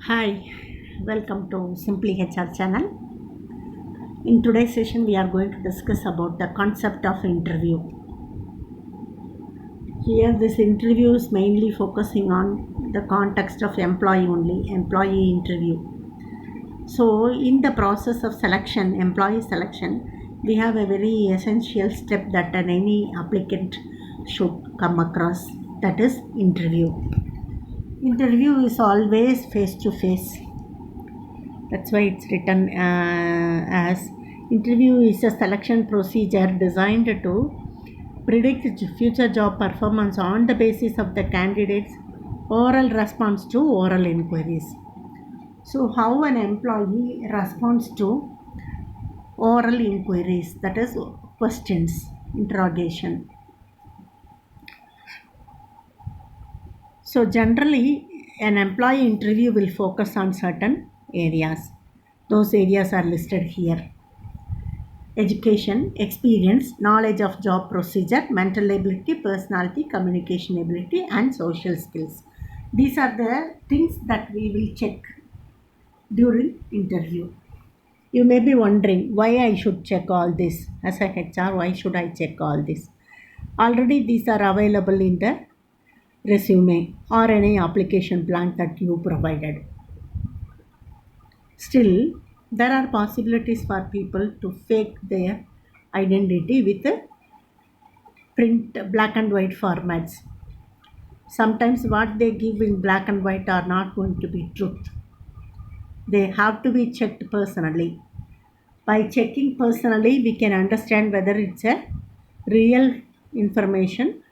Hi, welcome to Simply HR channel. In today's session, we are going to discuss about the concept of interview. Here, this interview is mainly focusing on the context of employee only, employee interview. So, in the process of selection, employee selection, we have a very essential step that any applicant should come across, that is interview. Interview is always face to face. That's why it's written as interview is a selection procedure designed to predict future job performance on the basis of the candidate's oral response to oral inquiries. So, how an employee responds to oral inquiries, that is, questions, interrogation. So, generally, an employee interview will focus on certain areas. Those areas are listed here: education, experience, knowledge of job procedure, mental ability, personality, communication ability, and social skills. These are the things that we will check during interview. You may be wondering why I should check all this. As a HR, why should I check all this? Already these are available in the resume or any application plan that you provided. Still, there are possibilities for people to fake their identity with print black and white formats. Sometimes what they give in black and white are not going to be truth. They have to be checked personally. By checking personally, we can understand whether it's a real information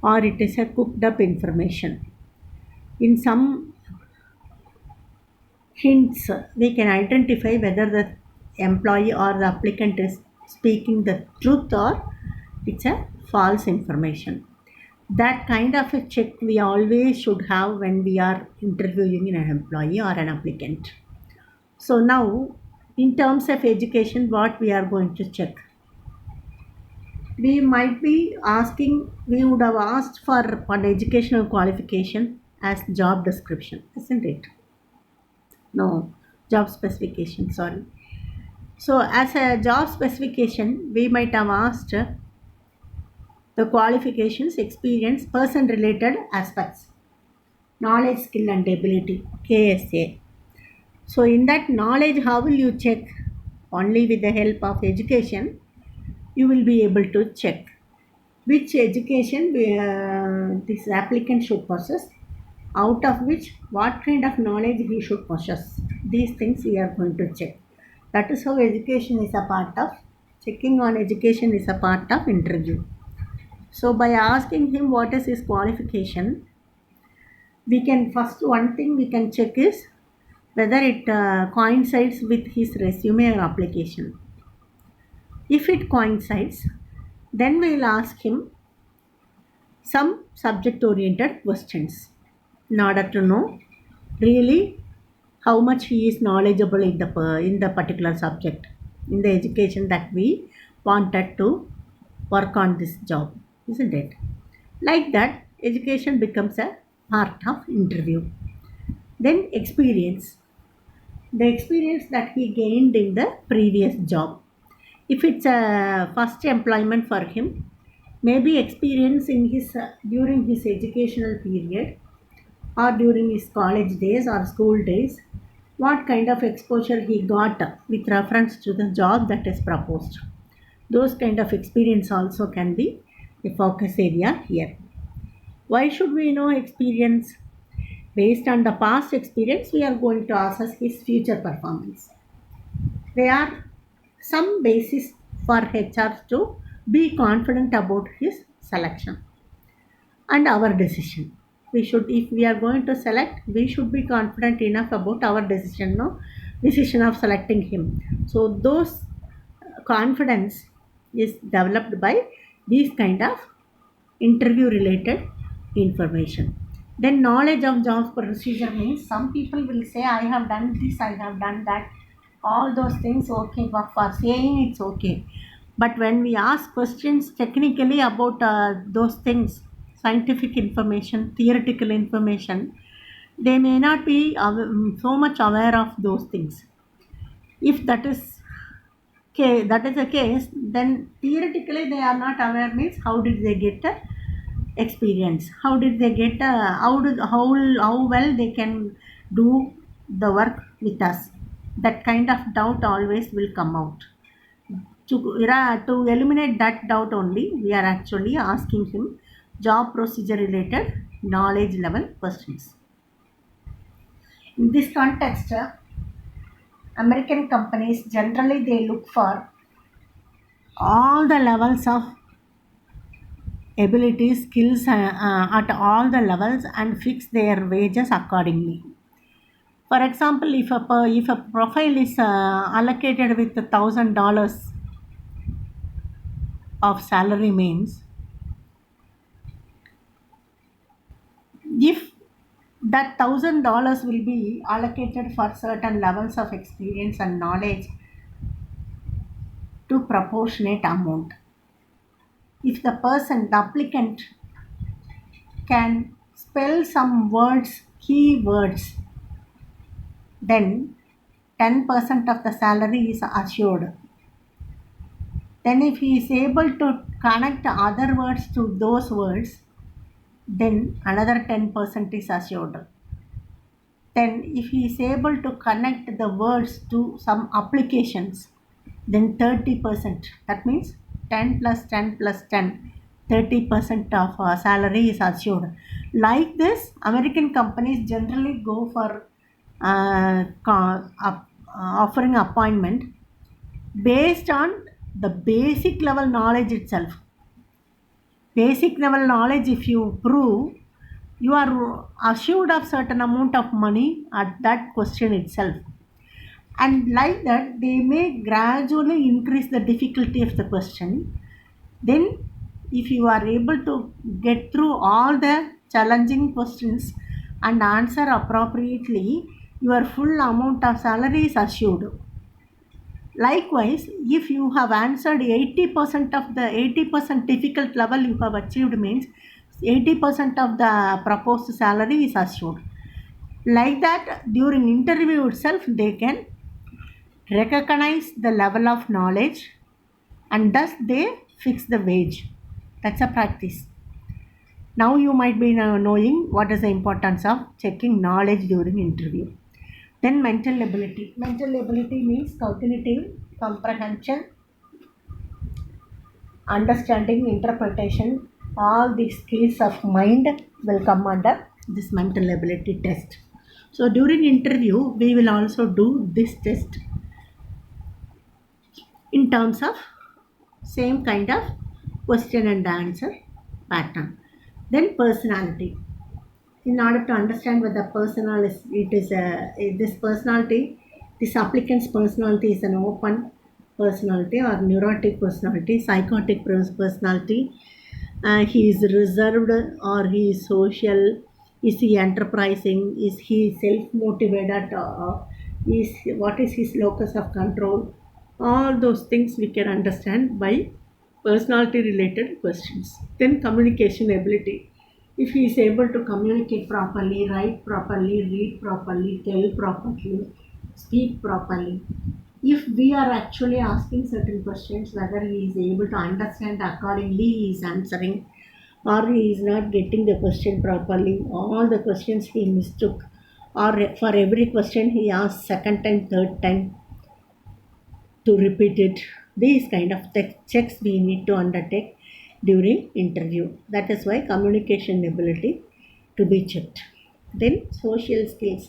or it is a cooked up information. In some hints, we can identify whether the employee or the applicant is speaking the truth or it's a false information. That kind of a check we always should have when we are interviewing an employee or an applicant. So now, in terms of education, what we are going to check? We might be asking, we would have asked for an educational qualification as job description, isn't it? No, job specification, sorry. So as a job specification, we might have asked the qualifications, experience, person related aspects, knowledge, skill, and ability, KSA. So, in that knowledge, how will you check? Only with the help of education, you will be able to check which education this applicant should possess, out of which what kind of knowledge he should possess. These things we are going to check. That is how education is a part of checking on education is a part of interview. So by asking him what is his qualification, we can first one thing we can check is whether it coincides with his resume or application. If it coincides, then we will ask him some subject oriented questions in order to know really how much he is knowledgeable in the particular subject, in the education that we wanted to work on this job, isn't it? Like that, education becomes a part of interview. Then experience, the experience that he gained in the previous job. If it's a first employment for him, maybe experience in his during his educational period or during his college days or school days, what kind of exposure he got with reference to the job that is proposed. Those kind of experience also can be a focus area here. Why should we know experience? Based on the past experience, we are going to assess his future performance. There are some basis for HR to be confident about his selection and our decision. We should, if we are going to select, we should be confident enough about our decision, no decision of selecting him. So those confidence is developed by these kind of interview related information. Then knowledge of job procedure means some people will say I have done this, I have done that, all those things okay, for saying it's okay. But when we ask questions technically about those things, scientific information, theoretical information, They may not be so much aware of those things. If that is the case, then theoretically they are not aware means how did they get the experience? How did they get how well they can do the work with us? That kind of doubt always will come out. To eliminate that doubt only, we are actually asking him job procedure related knowledge level questions. In this context, American companies generally they look for all the levels of ability, skills at all the levels and fix their wages accordingly. For example, if a profile is allocated with $1,000 of salary means, if that $1,000 will be allocated for certain levels of experience and knowledge to proportionate amount. If the person, the applicant, can spell some words, key words, then 10% of the salary is assured. Then if he is able to connect other words to those words, then another 10% is assured. Then if he is able to connect the words to some applications, then 30%. That means 10 plus 10 plus 10, 30% of salary is assured. Like this, American companies generally go for offering appointment based on the basic level knowledge itself. Basic level knowledge, if you prove, you are assured of certain amount of money at that question itself. And like that, they may gradually increase the difficulty of the question. Then, if you are able to get through all the challenging questions and answer appropriately, your full amount of salary is assured. Likewise, if you have answered 80% of the 80% difficult level you have achieved means 80% of the proposed salary is assured. Like that, during interview itself, they can recognize the level of knowledge and thus they fix the wage. That's a practice. Now you might be knowing what is the importance of checking knowledge during interview. Then mental ability. Mental ability means cognitive comprehension, understanding, interpretation. All these skills of mind will come under this mental ability test. So during interview, we will also do this test in terms of same kind of question and answer pattern. Then personality. In order to understand whether this personality, this applicant's personality is an open personality or neurotic personality, psychotic personality, he is reserved or he is social, is he enterprising, is he self-motivated, is what is his locus of control. All those things we can understand by personality related questions. Then communication ability. If he is able to communicate properly, write properly, read properly, tell properly, speak properly. If we are actually asking certain questions, whether he is able to understand accordingly, he is answering, or he is not getting the question properly, all the questions he mistook, or for every question he asked second time, third time to repeat it. These kind of checks we need to undertake during interview. That is why communication ability to be checked. Then social skills,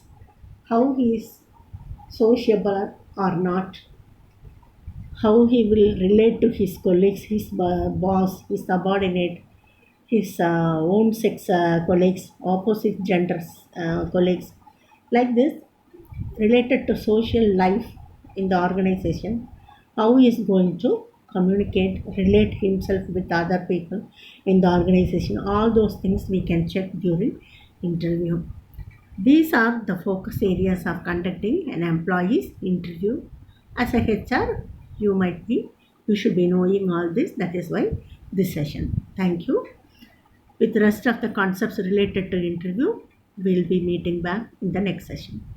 how he is sociable or not, how he will relate to his colleagues, his boss, his subordinate, his own sex colleagues, opposite genders colleagues, like this, related to social life in the organization, how he is going to communicate, relate himself with other people in the organization. All those things we can check during interview. These are the focus areas of conducting an employee's interview. As a HR, you should be knowing all this. That is why this session. Thank you. With the rest of the concepts related to interview, We'll be meeting back in the next session.